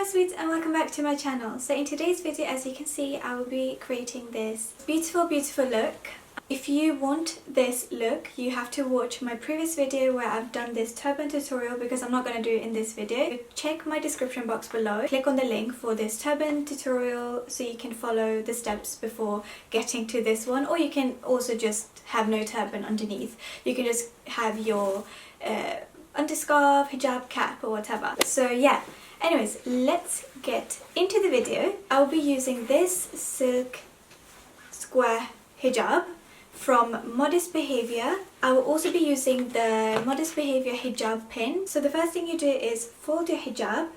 sweets, and welcome back to my channel. So in today's video, as you can see, I will be creating this beautiful look. If you want this look, you have to watch my previous video where I've done this turban tutorial, because I'm not going to do it in this video. Check my description box below, click on the link for this turban tutorial so you can follow the steps before getting to this one, or you can also just have no turban underneath. You can just have your underscarf, hijab, cap or whatever. So yeah, anyways, let's get into the video. I'll be using this silk square hijab from Modest Behavior. I will also be using the Modest Behavior hijab pin. So the first thing you do is fold your hijab,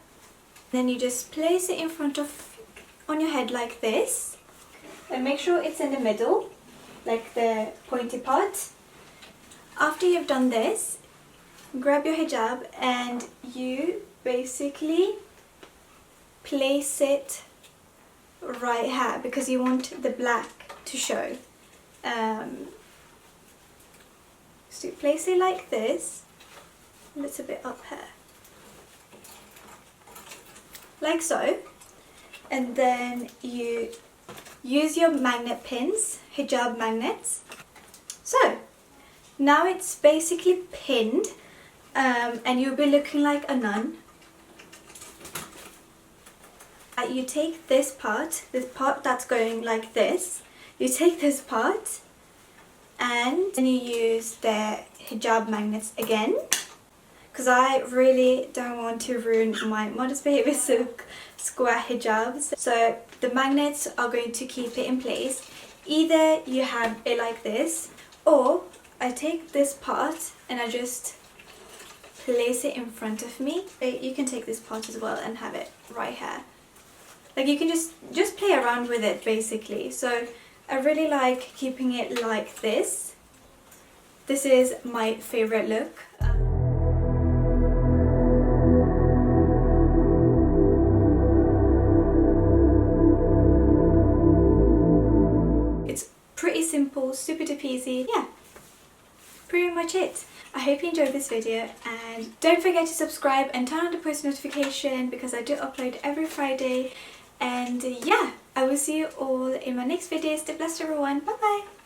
then you just place it in front of on your head like this, and make sure it's in the middle, like the pointy part. After you've done this, grab your hijab and you basically place it right here, because you want the black to show. So you place it like this, a little bit up here, like so, and then you use your magnet pins, hijab magnets. So now it's basically pinned, and you'll be looking like a nun. You take this part that's going like this, you take this part and then you use the hijab magnets again, because I really don't want to ruin my Modest Behavior silk square hijabs. So the magnets are going to keep it in place. Either you have it like this, or I take this part and I just place it in front of me. You can take this part as well and have it right here. Like, you can just play around with it basically. So I really like keeping it like this. This is my favorite look. It's pretty simple, super duper easy. Yeah, pretty much it. I hope you enjoyed this video, and don't forget to subscribe and turn on the post notification, because I do upload every Friday. And yeah, I will see you all in my next video. Stay blessed everyone. Bye bye.